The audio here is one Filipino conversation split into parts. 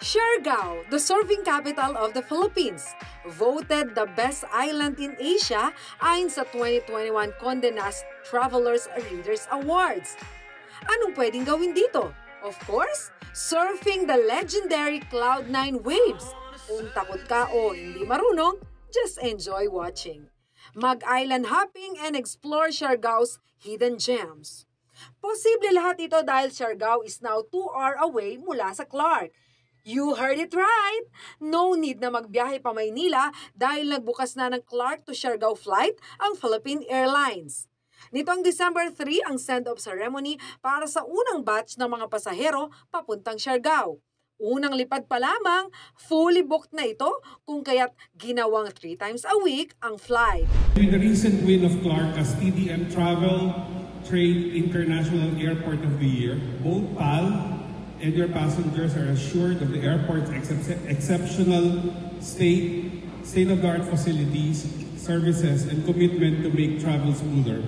Siargao, the surfing capital of the Philippines, voted the best island in Asia ayon sa 2021 Condé Nast Travelers Readers Awards. Anong pwedeng gawin dito? Of course, surfing the legendary Cloud9 waves. Kung takot ka o hindi marunong, just enjoy watching. Mag-island hopping and explore Siargao's hidden gems. Posible lahat ito dahil Siargao is now 2 hours away mula sa Clark. You heard it right! No need na magbiyahe pa Maynila dahil nagbukas na ng Clark to Siargao flight ang Philippine Airlines. Nitong December 3 ang send-off ceremony para sa unang batch ng mga pasahero papuntang Siargao. Unang lipad pa lamang, fully booked na ito kung kaya't ginawang 3 times a week ang flight. With the recent win of Clark as TDM Travel Trade International Airport of the Year, both PAL and your passengers are assured of the airport's exceptional state-of-the-art facilities, services, and commitment to make travel smoother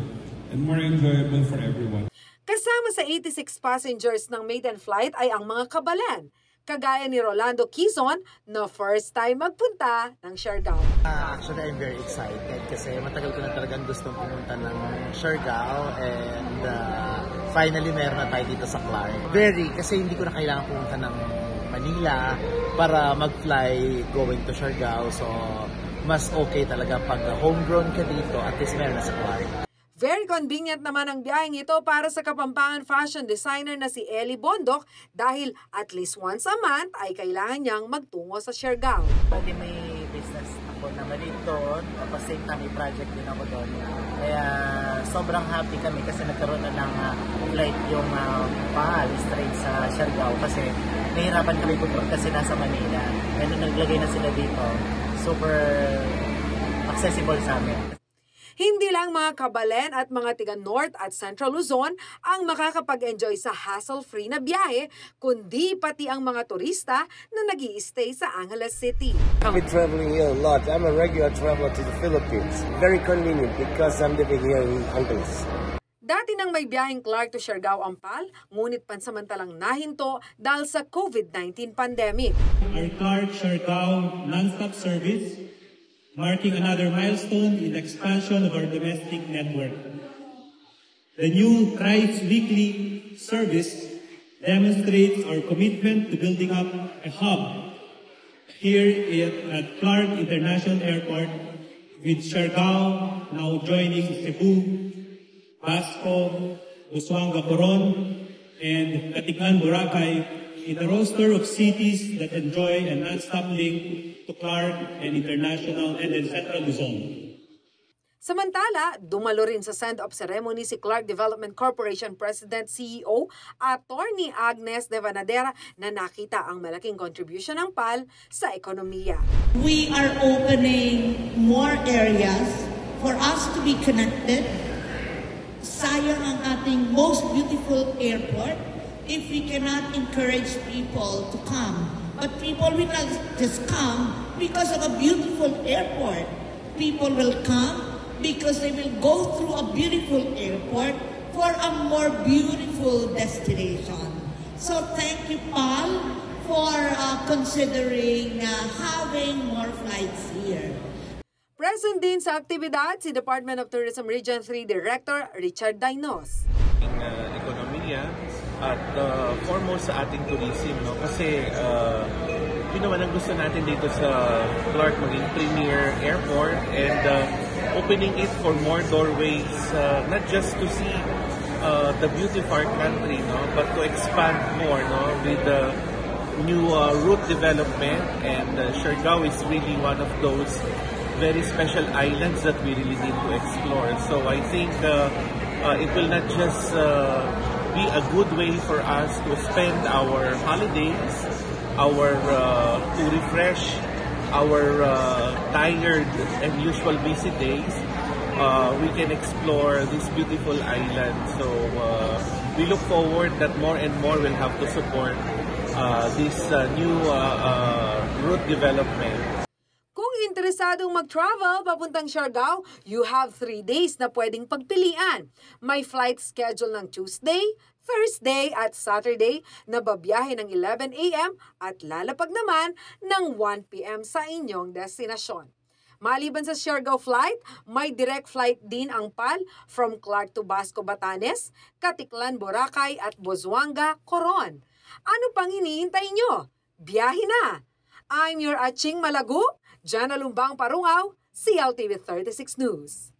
and more enjoyable for everyone. Kasama sa 86 passengers ng maiden flight ay ang mga kabalan, kagaya ni Rolando Quizon na first time magpunta ng Siargao. Actually, I'm very excited kasi matagal ko na talagang gustong pumunta ng Siargao and finally meron na tayo dito sa Clark. Kasi hindi ko na kailangan pumunta ng Manila para mag-fly going to Siargao. So, mas okay talaga pag homegrown ka dito, at least meron na sa Clark. Very convenient naman ang biyaheng ito para sa Kapampangan fashion designer na si Ellie Bondok dahil at least once a month ay kailangan niyang magtungo sa Siargao. Bali may business ako na maliit doon, tapos same time may project din ako doon. Kaya sobrang happy kami kasi nagkaroon na ng flight yung PAL straight sa Siargao kasi nahihirapan kami pupunta kasi nasa Manila. Kaya nung naglagay na sila dito, super accessible sa amin. Hindi lang mga kabalen at mga tiga North at Central Luzon ang makakapag-enjoy sa hassle-free na biyahe, kundi pati ang mga turista na nag-i-stay sa Angeles City. I've been traveling here a lot. I'm a regular traveler to the Philippines. Very convenient because I'm living here in Angeles. Dati nang may biyaheng Clark to Siargao ang PAL, ngunit pansamantalang nahinto dahil sa COVID-19 pandemic. Our Clark Siargao non-stop service marking another milestone in the expansion of our domestic network. The new Thrice weekly service demonstrates our commitment to building up a hub here at Clark International Airport, with Siargao now joining Cebu, Basco, Busuanga Coron, and Katiklan Boracay in a roster of cities that enjoy a non-stop link to Clark and International and then Central Luzon. Samantala, dumalo rin sa send-off ceremony si Clark Development Corporation President CEO Attorney Agnes De Vanadera na nakita ang malaking contribution ng PAL sa ekonomiya. We are opening more areas for us to be connected. Sayang ang ating most beautiful airport if we cannot encourage people to come. But people will not just come because of a beautiful airport. People will come because they will go through a beautiful airport for a more beautiful destination. So thank you, PAL, for considering having more flights here. Present din sa aktibidad si Department of Tourism Region 3 Director Richard Dainos. Ekonomiya at foremost sa ating tourism, no? Kasi yun naman ang gusto natin dito sa Clark, maging premier airport and opening it for more doorways, not just to see the beauty of our country, no? But to expand more, no? With the new route development, and Siargao is really one of those very special islands that we really need to explore. So I think it will not just be a good way for us to spend our holidays, to refresh our tired and usual busy days. We can explore this beautiful island. So we look forward that more and more will have to support this new route development. Kung interesadong mag-travel papuntang Siargao, you have 3 days na pwedeng pagpilian. May flight schedule ng Tuesday, Thursday at Saturday na babiyahe ng 11 a.m. at lalapag naman ng 1 p.m. sa inyong destinasyon. Maliban sa Siargao flight, may direct flight din ang PAL from Clark to Basco, Batanes, Katiklan, Boracay at Busuanga, Coron. Ano pang hinihintay nyo? Biyahe na! I'm your Aching Malagu, Jana Lumbang Parungaw, CLTV 36 News.